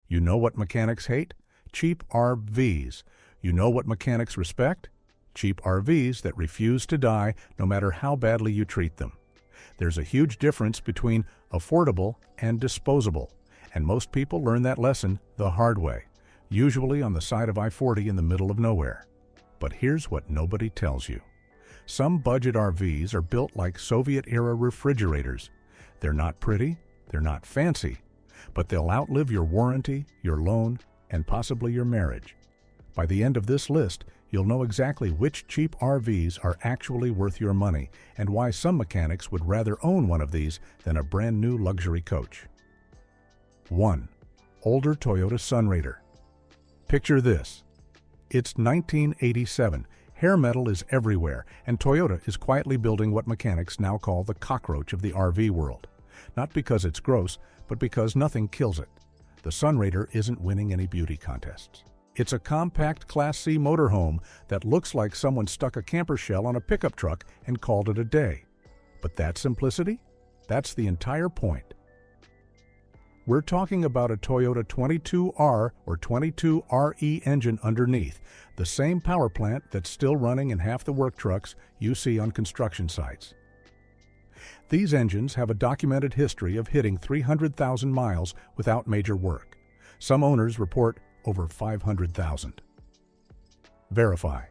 You know what mechanics hate? Cheap RVs. You know what mechanics respect? Cheap RVs that refuse to die no matter how badly you treat them. There's a huge difference between affordable and disposable, and most people learn that lesson the hard way, usually on the side of I-40 in the middle of nowhere. But here's what nobody tells you. Some budget RVs are built like Soviet-era refrigerators. They're not pretty, they're not fancy, but they'll outlive your warranty, your loan, and possibly your marriage. By the end of this list, you'll know exactly which cheap RVs are actually worth your money and why some mechanics would rather own one of these than a brand new luxury coach. 1. Older Toyota Sunraider. Picture this. It's 1987. Hair metal is everywhere, and Toyota is quietly building what mechanics now call the cockroach of the RV world. Not because it's gross, but because nothing kills it. The Sunraider isn't winning any beauty contests. It's a compact Class C motorhome that looks like someone stuck a camper shell on a pickup truck and called it a day. But that simplicity? That's the entire point. We're talking about a Toyota 22R or 22RE engine underneath, the same power plant that's still running in half the work trucks you see on construction sites. These engines have a documented history of hitting 300,000 miles without major work. Some owners report over 500,000. Verify.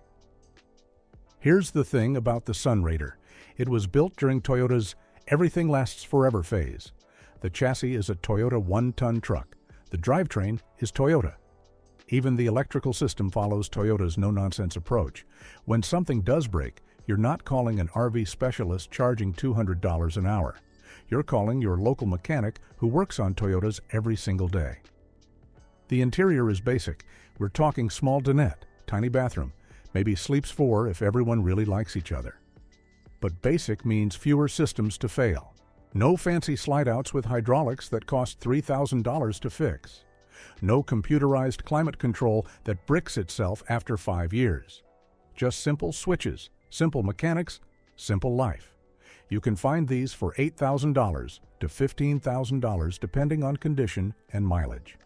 Here's the thing about the Sunraider. It was built during Toyota's everything lasts forever phase. The chassis is a Toyota one-ton truck. The drivetrain is Toyota. Even the electrical system follows Toyota's no-nonsense approach. When something does break, you're not calling an RV specialist charging $200 an hour. You're calling your local mechanic who works on Toyotas every single day. The interior is basic. We're talking small dinette, tiny bathroom, maybe sleeps 4 if everyone really likes each other. But basic means fewer systems to fail. No fancy slide-outs with hydraulics that cost $3,000 to fix. No computerized climate control that bricks itself after 5 years. Just simple switches, simple mechanics, simple life. You can find these for $8,000 to $15,000 depending on condition and mileage.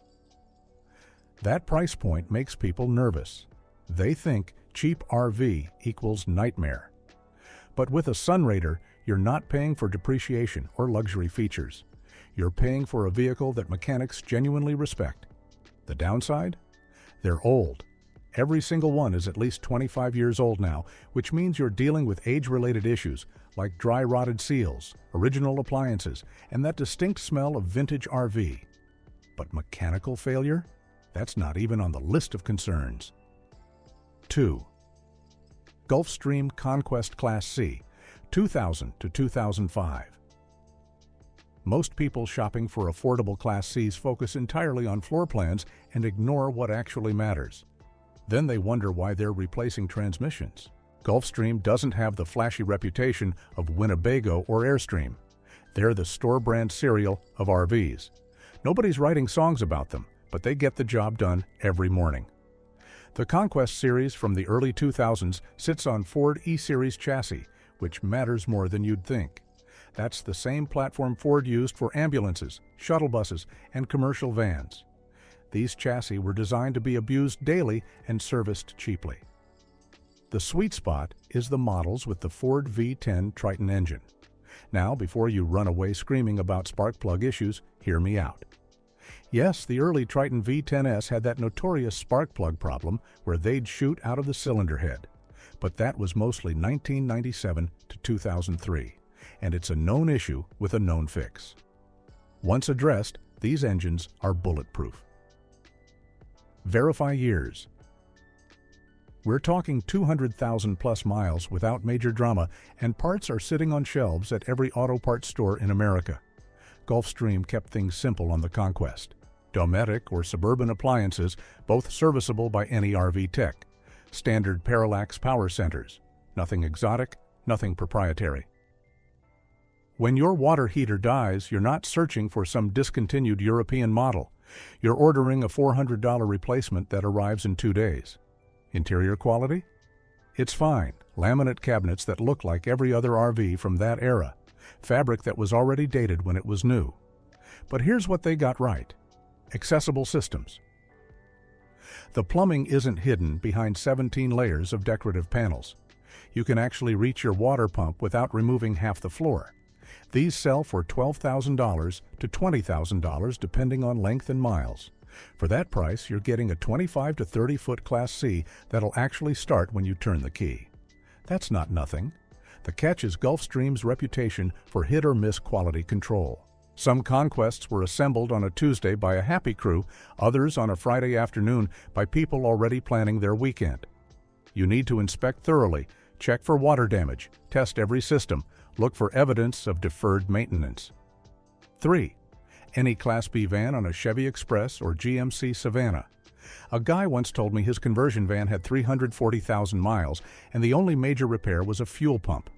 That price point makes people nervous. They think cheap RV equals nightmare. But with a Sunraider, you're not paying for depreciation or luxury features. You're paying for a vehicle that mechanics genuinely respect. The downside? They're old. Every single one is at least 25 years old now, which means you're dealing with age-related issues like dry rotted seals, original appliances, and that distinct smell of vintage RV. But mechanical failure? That's not even on the list of concerns. 2. Gulfstream Conquest Class C, 2000 to 2005. Most people shopping for affordable Class Cs focus entirely on floor plans and ignore what actually matters. Then they wonder why they're replacing transmissions. Gulfstream doesn't have the flashy reputation of Winnebago or Airstream. They're the store brand cereal of RVs. Nobody's writing songs about them, but they get the job done every morning. The Conquest series from the early 2000s sits on Ford E-Series chassis, which matters more than you'd think. That's the same platform Ford used for ambulances, shuttle buses, and commercial vans. These chassis were designed to be abused daily and serviced cheaply. The sweet spot is the models with the Ford V10 Triton engine. Now, before you run away screaming about spark plug issues, hear me out. Yes, the early Triton V10S had that notorious spark plug problem where they'd shoot out of the cylinder head. But that was mostly 1997 to 2003, and it's a known issue with a known fix. Once addressed, these engines are bulletproof. Verify years. We're talking 200,000 plus miles without major drama, and parts are sitting on shelves at every auto parts store in America. Gulfstream kept things simple on the Conquest. Dometic or suburban appliances, both serviceable by any RV tech. Standard parallax power centers. Nothing exotic, nothing proprietary. When your water heater dies, you're not searching for some discontinued European model. You're ordering a $400 replacement that arrives in 2 days. Interior quality? It's fine. Laminate cabinets that look like every other RV from that era. Fabric that was already dated when it was new. But here's what they got right. Accessible systems. The plumbing isn't hidden behind 17 layers of decorative panels. You can actually reach your water pump without removing half the floor. These sell for $12,000 to $20,000 depending on length and miles. For that price, you're getting a 25 to 30 foot Class C that'll actually start when you turn the key. That's not nothing. The catch is Gulfstream's reputation for hit-or-miss quality control. Some conquests were assembled on a Tuesday by a happy crew, others on a Friday afternoon by people already planning their weekend. You need to inspect thoroughly, check for water damage, test every system, look for evidence of deferred maintenance. 3. Any Class B van on a Chevy Express or GMC Savannah. A guy once told me his conversion van had 340,000 miles and the only major repair was a fuel pump.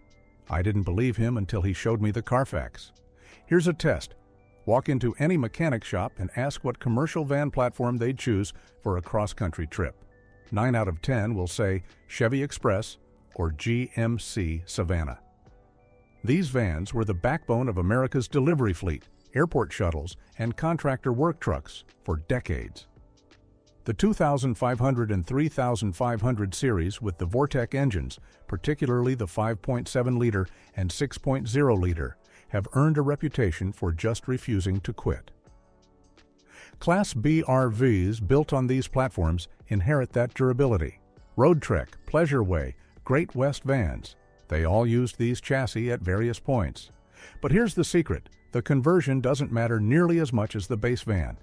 I didn't believe him until he showed me the Carfax. Here's a test. Walk into any mechanic shop and ask what commercial van platform they'd choose for a cross-country trip. 9 out of 10 will say Chevy Express or GMC Savannah. These vans were the backbone of America's delivery fleet, airport shuttles, and contractor work trucks for decades. The 2500 and 3500 series with the Vortec engines, particularly the 5.7-liter and 6.0-liter, have earned a reputation for just refusing to quit. Class B RVs built on these platforms inherit that durability. Road Trek, Pleasureway, Great West vans, they all used these chassis at various points. But here's the secret, the conversion doesn't matter nearly as much as the base van.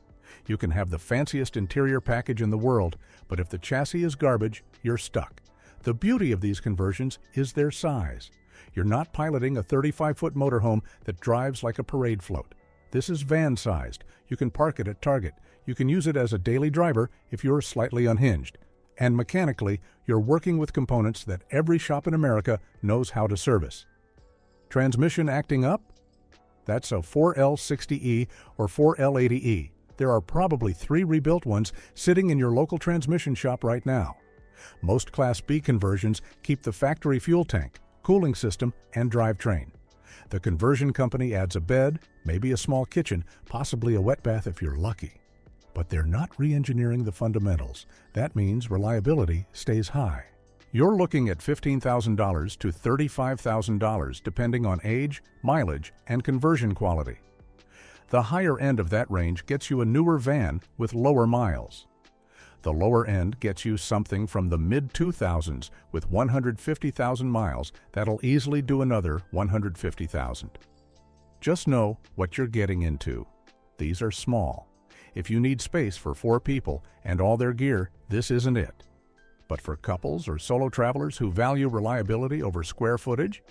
You can have the fanciest interior package in the world, but if the chassis is garbage, you're stuck. The beauty of these conversions is their size. You're not piloting a 35-foot motorhome that drives like a parade float. This is van-sized. You can park it at Target. You can use it as a daily driver if you're slightly unhinged. And mechanically, you're working with components that every shop in America knows how to service. Transmission acting up? That's a 4L60E or 4L80E. There are probably 3 rebuilt ones sitting in your local transmission shop right now. Most Class B conversions keep the factory fuel tank, cooling system, and drivetrain. The conversion company adds a bed, maybe a small kitchen, possibly a wet bath if you're lucky. But they're not re-engineering the fundamentals. That means reliability stays high. You're looking at $15,000 to $35,000 depending on age, mileage, and conversion quality. The higher end of that range gets you a newer van with lower miles. The lower end gets you something from the mid-2000s with 150,000 miles that'll easily do another 150,000. Just know what you're getting into. These are small. If you need space for 4 people and all their gear, this isn't it. But for couples or solo travelers who value reliability over square footage,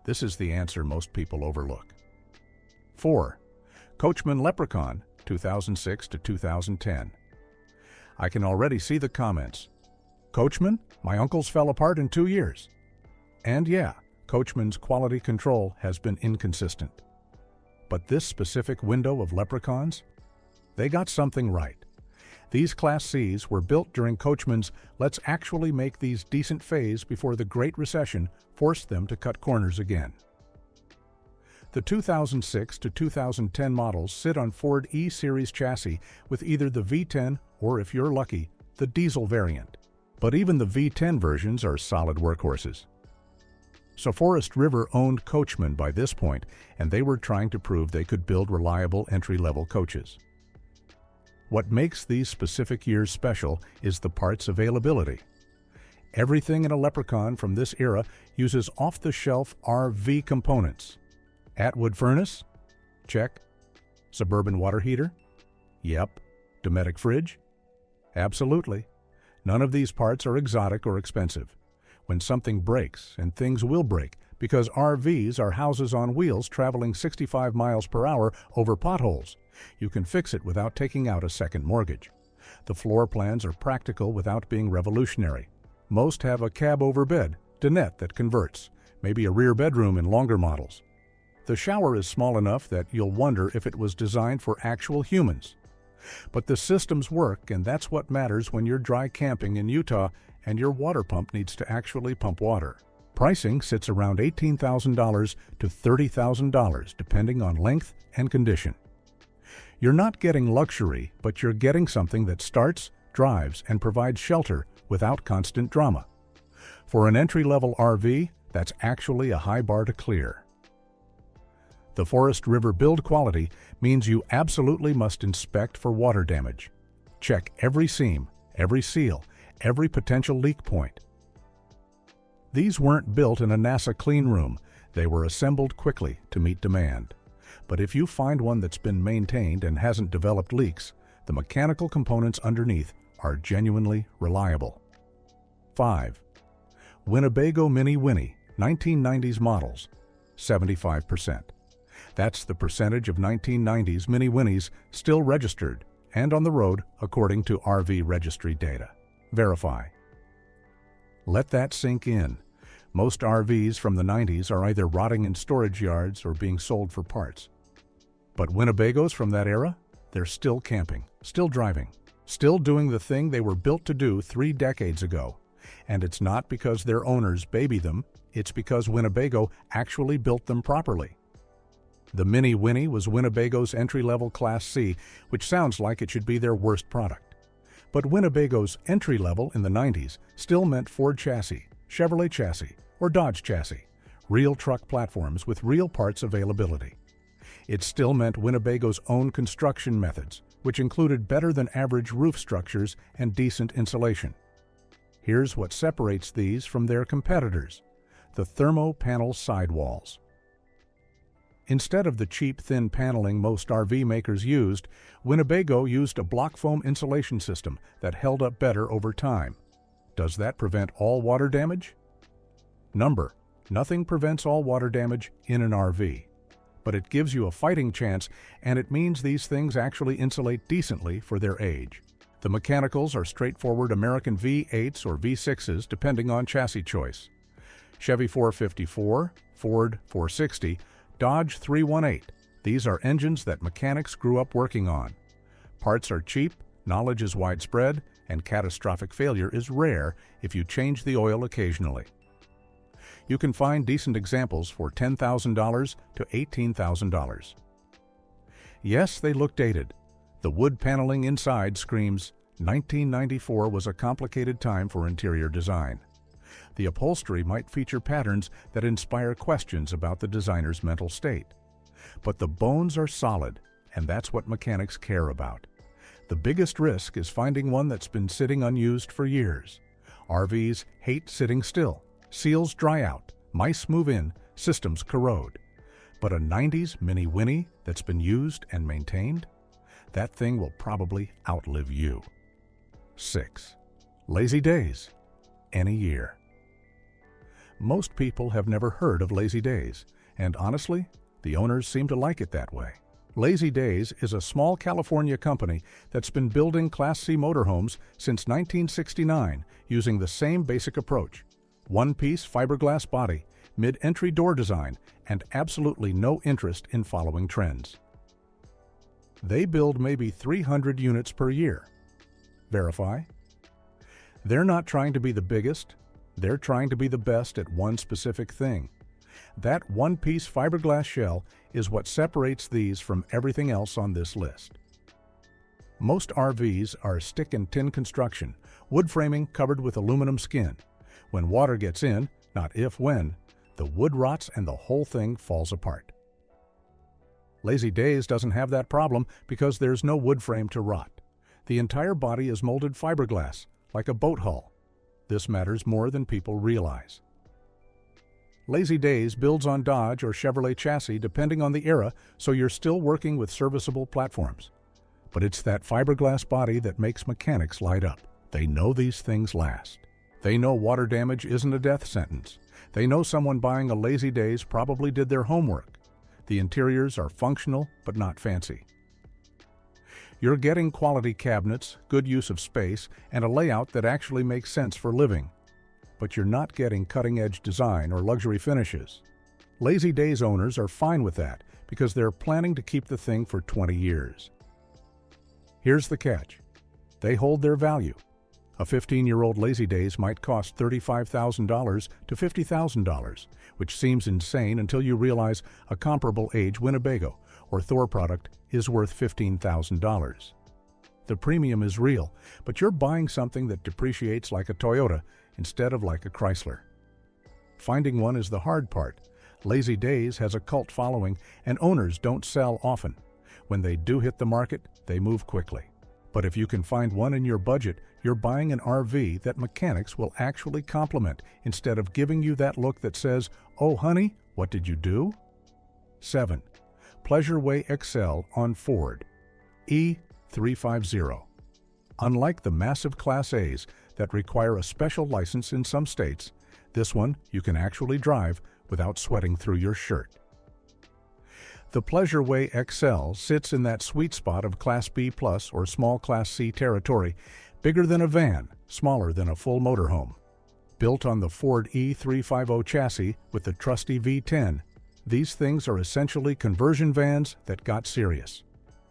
this is the answer most people overlook. 4. Coachman Leprechaun, 2006 to 2010. I can already see the comments. Coachman? My uncle's fell apart in 2 years. And yeah, Coachman's quality control has been inconsistent. But this specific window of Leprechauns? They got something right. These Class Cs were built during Coachman's let's actually make these decent phase before the Great Recession forced them to cut corners again. The 2006 to 2010 models sit on Ford E-Series chassis with either the V10 or, if you're lucky, the diesel variant. But even the V10 versions are solid workhorses. So Forest River owned Coachman by this point, and they were trying to prove they could build reliable entry-level coaches. What makes these specific years special is the parts availability. Everything in a Leprechaun from this era uses off-the-shelf RV components. Atwood furnace? Check. Suburban water heater? Yep. Dometic fridge? Absolutely. None of these parts are exotic or expensive. When something breaks, and things will break, because RVs are houses on wheels traveling 65 miles per hour over potholes, you can fix it without taking out a second mortgage. The floor plans are practical without being revolutionary. Most have a cab-over bed, dinette that converts, maybe a rear bedroom in longer models. The shower is small enough that you'll wonder if it was designed for actual humans. But the systems work, and that's what matters when you're dry camping in Utah and your water pump needs to actually pump water. Pricing sits around $18,000 to $30,000 depending on length and condition. You're not getting luxury, but you're getting something that starts, drives, and provides shelter without constant drama. For an entry-level RV, that's actually a high bar to clear. The Forest River build quality means you absolutely must inspect for water damage. Check every seam, every seal, every potential leak point. These weren't built in a NASA clean room. They were assembled quickly to meet demand. But if you find one that's been maintained and hasn't developed leaks, the mechanical components underneath are genuinely reliable. 5. Winnebago Mini Winnie, 1990s models, 75%. That's the percentage of 1990s Mini Winnies still registered and on the road according to RV registry data. Verify. Let that sink in. Most RVs from the 90s are either rotting in storage yards or being sold for parts. But Winnebagos from that era, they're still camping, still driving, still doing the thing they were built to do 3 decades ago. And it's not because their owners baby them, it's because Winnebago actually built them properly. The Mini Winnie was Winnebago's entry-level Class C, which sounds like it should be their worst product. But Winnebago's entry-level in the 90s still meant Ford chassis, Chevrolet chassis, or Dodge chassis, real truck platforms with real parts availability. It still meant Winnebago's own construction methods, which included better-than-average roof structures and decent insulation. Here's what separates these from their competitors: the thermo-panel sidewalls. Instead of the cheap, thin paneling most RV makers used, Winnebago used a block foam insulation system that held up better over time. Does that prevent all water damage? Nothing prevents all water damage in an RV. But it gives you a fighting chance, and it means these things actually insulate decently for their age. The mechanicals are straightforward American V8s or V6s depending on chassis choice. Chevy 454, Ford 460, Dodge 318. These are engines that mechanics grew up working on. Parts are cheap, knowledge is widespread, and catastrophic failure is rare if you change the oil occasionally. You can find decent examples for $10,000 to $18,000. Yes, they look dated. The wood paneling inside screams, 1994 was a complicated time for interior design. The upholstery might feature patterns that inspire questions about the designer's mental state. But the bones are solid, and that's what mechanics care about. The biggest risk is finding one that's been sitting unused for years. RVs hate sitting still. Seals dry out, mice move in, systems corrode. But a 90s Mini Winnie that's been used and maintained? That thing will probably outlive you. 6. Lazy Days. Any year. Most people have never heard of Lazy Days, and honestly, the owners seem to like it that way. Lazy Days is a small California company that's been building Class C motorhomes since 1969 using the same basic approach: one-piece fiberglass body, mid-entry door design, and absolutely no interest in following trends. They build maybe 300 units per year. Verify. They're not trying to be the biggest, they're trying to be the best at one specific thing. That one-piece fiberglass shell is what separates these from everything else on this list. Most RVs are stick and tin construction, wood framing covered with aluminum skin. When water gets in, not if, when, the wood rots and the whole thing falls apart. Lazy Days doesn't have that problem because there's no wood frame to rot. The entire body is molded fiberglass, like a boat hull. This matters more than people realize. Lazy Days builds on Dodge or Chevrolet chassis depending on the era, so you're still working with serviceable platforms. But it's that fiberglass body that makes mechanics light up. They know these things last. They know water damage isn't a death sentence. They know someone buying a Lazy Days probably did their homework. The interiors are functional but not fancy. You're getting quality cabinets, good use of space, and a layout that actually makes sense for living. But you're not getting cutting-edge design or luxury finishes. Lazy Days owners are fine with that because they're planning to keep the thing for 20 years. Here's the catch. They hold their value. A 15-year-old Lazy Days might cost $35,000 to $50,000, which seems insane until you realize a comparable age Winnebago or Thor product is worth $15,000. The premium is real, but you're buying something that depreciates like a Toyota instead of like a Chrysler. Finding one is the hard part. Lazy Days has a cult following, and owners don't sell often. When they do hit the market, they move quickly. But if you can find one in your budget, you're buying an RV that mechanics will actually compliment instead of giving you that look that says, "Oh honey, what did you do?" 7. Pleasureway Excel on Ford E350. Unlike the massive Class A's that require a special license in some states, this one you can actually drive without sweating through your shirt. The Pleasureway XL sits in that sweet spot of Class B plus or small Class C territory, bigger than a van, smaller than a full motorhome. Built on the Ford E350 chassis with the trusty V10, these things are essentially conversion vans that got serious.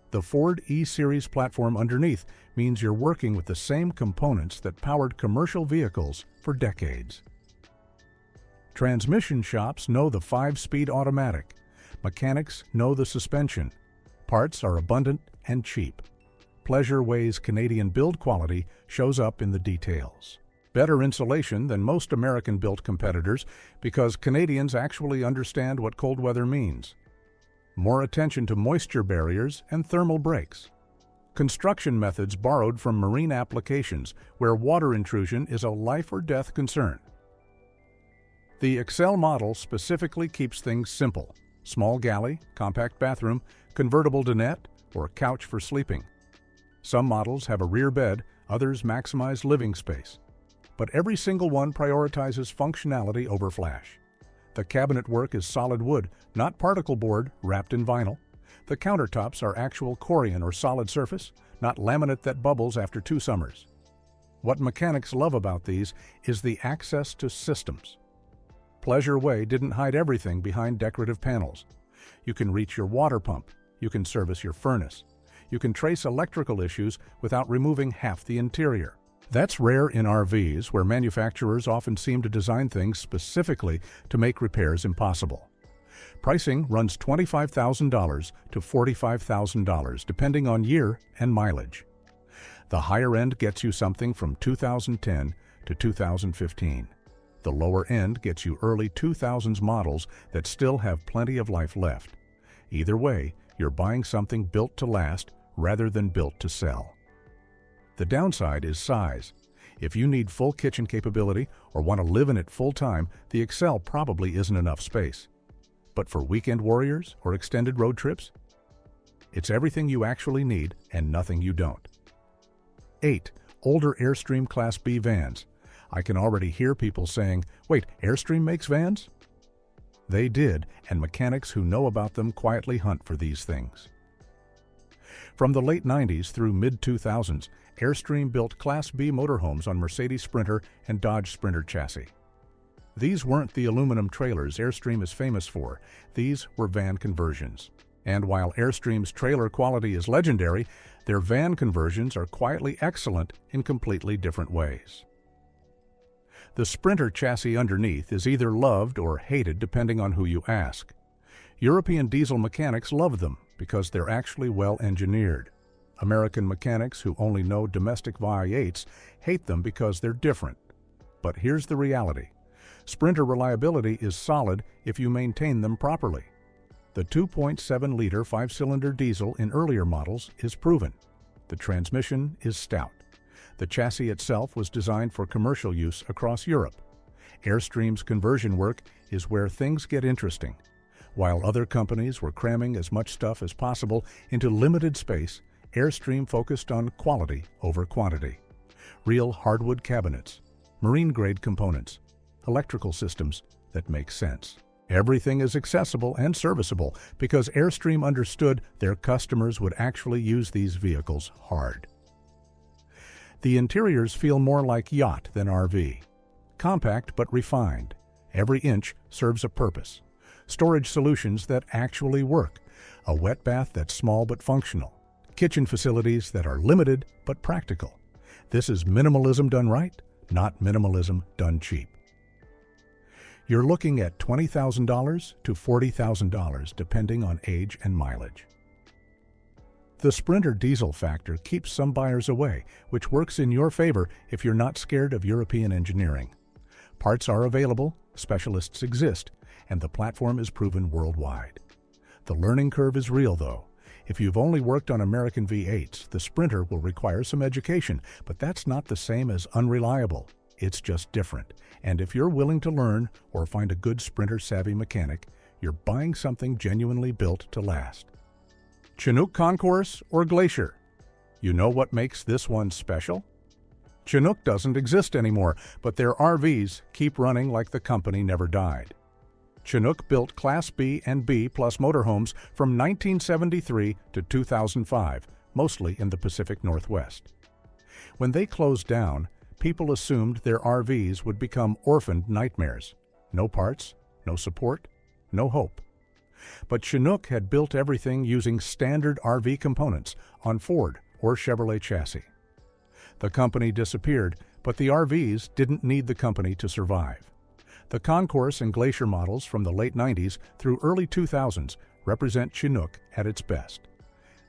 The Ford E-Series platform underneath means you're working with the same components that powered commercial vehicles for decades. Transmission shops know the 5-speed automatic. Mechanics know the suspension. Parts are abundant and cheap. Pleasureway's Canadian build quality shows up in the details. Better insulation than most American-built competitors because Canadians actually understand what cold weather means. More attention to moisture barriers and thermal brakes. Construction methods borrowed from marine applications where water intrusion is a life-or-death concern. The Excel model specifically keeps things simple. Small galley, compact bathroom, convertible dinette, or couch for sleeping. Some models have a rear bed, others maximize living space. But every single one prioritizes functionality over flash. The cabinet work is solid wood, not particle board wrapped in vinyl. The countertops are actual Corian or solid surface, not laminate that bubbles after 2 summers. What mechanics love about these is the access to systems. Pleasureway didn't hide everything behind decorative panels. You can reach your water pump, you can service your furnace, you can trace electrical issues without removing half the interior. That's rare in RVs where manufacturers often seem to design things specifically to make repairs impossible. Pricing runs $25,000 to $45,000 depending on year and mileage. The higher end gets you something from 2010 to 2015. The lower end gets you early 2000s models that still have plenty of life left. Either way, you're buying something built to last rather than built to sell. The downside is size. If you need full kitchen capability or want to live in it full-time, the Excel probably isn't enough space. But for weekend warriors or extended road trips, it's everything you actually need and nothing you don't. 8. Older Airstream Class B vans. I can already hear people saying, "Wait, Airstream makes vans?" They did, and mechanics who know about them quietly hunt for these things. From the late 90s through mid-2000s, Airstream built Class B motorhomes on Mercedes Sprinter and Dodge Sprinter chassis. These weren't the aluminum trailers Airstream is famous for. These were van conversions. And while Airstream's trailer quality is legendary, their van conversions are quietly excellent in completely different ways. The Sprinter chassis underneath is either loved or hated depending on who you ask. European diesel mechanics love them because they're actually well engineered. American mechanics who only know domestic V8s hate them because they're different. But here's the reality. Sprinter reliability is solid if you maintain them properly. The 2.7-liter 5-cylinder diesel in earlier models is proven. The transmission is stout. The chassis itself was designed for commercial use across Europe. Airstream's conversion work is where things get interesting. While other companies were cramming as much stuff as possible into limited space, Airstream focused on quality over quantity. Real hardwood cabinets, marine-grade components, electrical systems that make sense. Everything is accessible and serviceable because Airstream understood their customers would actually use these vehicles hard. The interiors feel more like yacht than RV. Compact but refined. Every inch serves a purpose. Storage solutions that actually work. A wet bath that's small but functional. Kitchen facilities that are limited but practical. This is minimalism done right, not minimalism done cheap. You're looking at $20,000 to $40,000 depending on age and mileage. The Sprinter diesel factor keeps some buyers away, which works in your favor if you're not scared of European engineering. Parts are available, specialists exist, and the platform is proven worldwide. The learning curve is real, though. If you've only worked on American V8s, the Sprinter will require some education, but that's not the same as unreliable. It's just different. And if you're willing to learn or find a good Sprinter-savvy mechanic, you're buying something genuinely built to last. Chinook Concourse or Glacier? You know what makes this one special? Chinook doesn't exist anymore, but their RVs keep running like the company never died. Chinook built Class B and B plus motorhomes from 1973 to 2005, mostly in the Pacific Northwest. When they closed down, people assumed their RVs would become orphaned nightmares. No parts, no support, no hope. But Chinook had built everything using standard RV components on Ford or Chevrolet chassis. The company disappeared, but the RVs didn't need the company to survive. The Concourse and Glacier models from the late 90s through early 2000s represent Chinook at its best.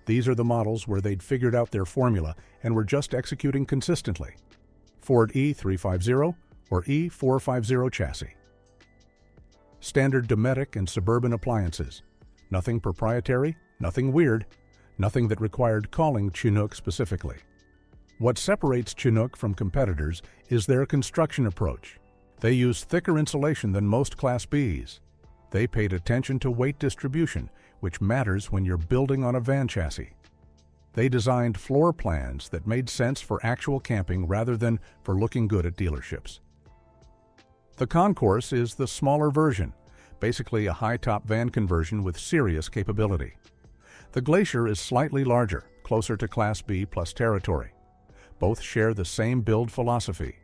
These are the models where they'd figured out their formula and were just executing consistently. Ford E350 or E450 chassis. Standard Dometic and Suburban appliances. Nothing proprietary, nothing weird, nothing that required calling Chinook specifically. What separates Chinook from competitors is their construction approach. They use thicker insulation than most Class Bs. They paid attention to weight distribution, which matters when you're building on a van chassis. They designed floor plans that made sense for actual camping rather than for looking good at dealerships. The Concourse is the smaller version, basically a high-top van conversion with serious capability. The Glacier is slightly larger, closer to Class B plus territory. Both share the same build philosophy.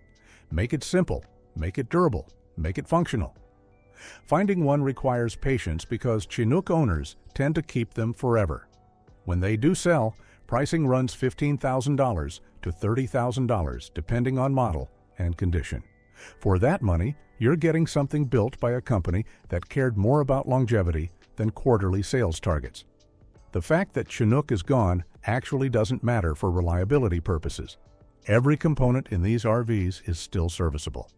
Make it simple, make it durable, make it functional. Finding one requires patience because Chinook owners tend to keep them forever. When they do sell, pricing runs $15,000 to $30,000 depending on model and condition. For that money, you're getting something built by a company that cared more about longevity than quarterly sales targets. The fact that Chinook is gone actually doesn't matter for reliability purposes. Every component in these RVs is still serviceable.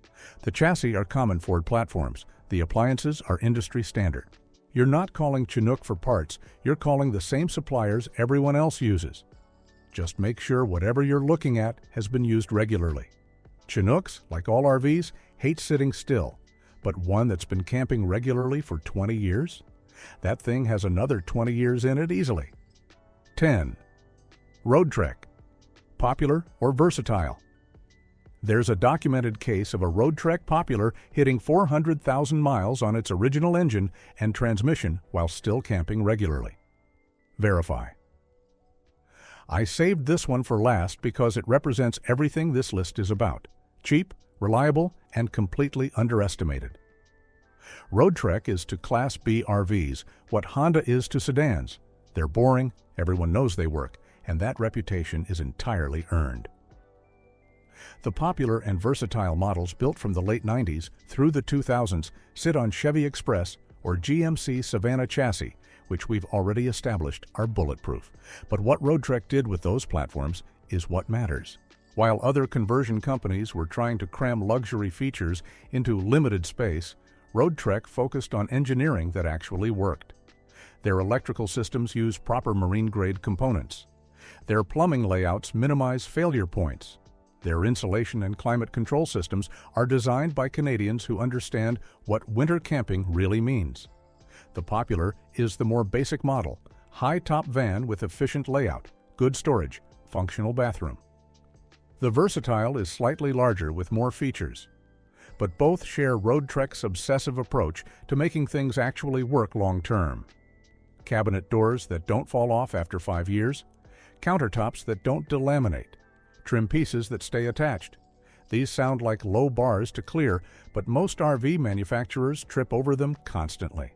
The chassis are common Ford platforms. The appliances are industry standard. You're not calling Chinook for parts, you're calling the same suppliers everyone else uses. Just make sure whatever you're looking at has been used regularly. Chinooks, like all RVs, hate sitting still, but one that's been camping regularly for 20 years? That thing has another 20 years in it easily. 10. Road Trek. Popular or versatile? There's a documented case of a Road Trek Popular hitting 400,000 miles on its original engine and transmission while still camping regularly. Verify. I saved this one for last because it represents everything this list is about. Cheap, reliable, and completely underestimated. Road Trek is to Class B RVs what Honda is to sedans. They're boring, everyone knows they work, and that reputation is entirely earned. The popular and versatile models built from the late 90s through the 2000s sit on Chevy Express or GMC Savannah chassis, which we've already established are bulletproof. But what Road Trek did with those platforms is what matters. While other conversion companies were trying to cram luxury features into limited space, Road Trek focused on engineering that actually worked. Their electrical systems use proper marine-grade components. Their plumbing layouts minimize failure points. Their insulation and climate control systems are designed by Canadians who understand what winter camping really means. The Popular is the more basic model, high-top van with efficient layout, good storage, functional bathroom. The Versatile is slightly larger with more features. But both share Road Trek's obsessive approach to making things actually work long-term. Cabinet doors that don't fall off after 5 years, countertops that don't delaminate, trim pieces that stay attached. These sound like low bars to clear, but most RV manufacturers trip over them constantly.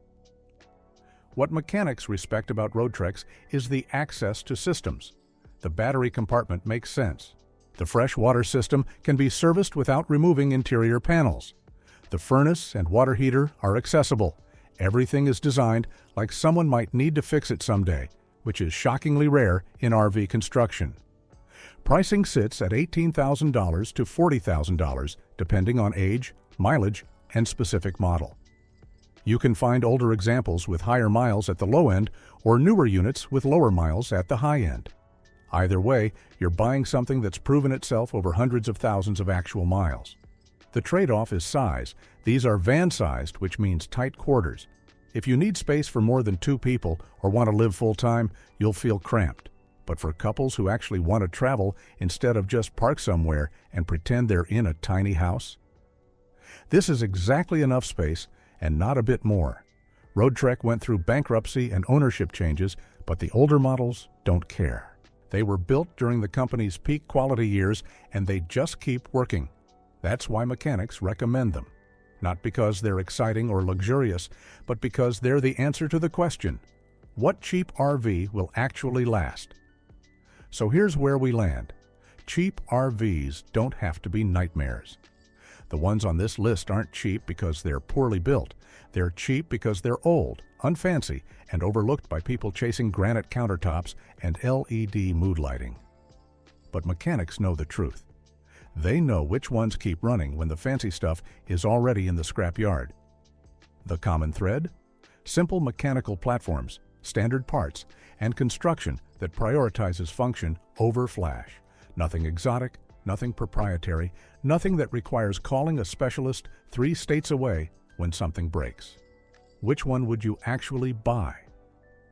What mechanics respect about Road Treks is the access to systems. The battery compartment makes sense. The fresh water system can be serviced without removing interior panels. The furnace and water heater are accessible. Everything is designed like someone might need to fix it someday, which is shockingly rare in RV construction. Pricing sits at $18,000 to $40,000, depending on age, mileage, and specific model. You can find older examples with higher miles at the low end or newer units with lower miles at the high end. Either way, you're buying something that's proven itself over hundreds of thousands of actual miles. The trade-off is size. These are van-sized, which means tight quarters. If you need space for more than 2 people or want to live full-time, you'll feel cramped. But for couples who actually want to travel instead of just park somewhere and pretend they're in a tiny house, this is exactly enough space and not a bit more. Roadtrek went through bankruptcy and ownership changes, but the older models don't care. They were built during the company's peak quality years, and they just keep working. That's why mechanics recommend them. Not because they're exciting or luxurious, but because they're the answer to the question, what cheap RV will actually last? So here's where we land. Cheap RVs don't have to be nightmares. The ones on this list aren't cheap because they're poorly built. They're cheap because they're old, unfancy, and overlooked by people chasing granite countertops and LED mood lighting. But mechanics know the truth. They know which ones keep running when the fancy stuff is already in the scrapyard. The common thread? Simple mechanical platforms, standard parts, and construction that prioritizes function over flash. Nothing exotic, nothing proprietary, nothing that requires calling a specialist 3 states away when something breaks. Which one would you actually buy?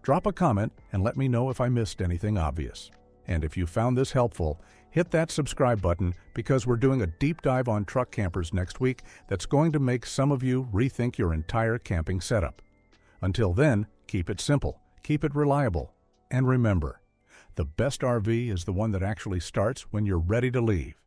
Drop a comment and let me know if I missed anything obvious. And if you found this helpful, hit that subscribe button because we're doing a deep dive on truck campers next week that's going to make some of you rethink your entire camping setup. Until then, keep it simple, keep it reliable, and remember, the best RV is the one that actually starts when you're ready to leave.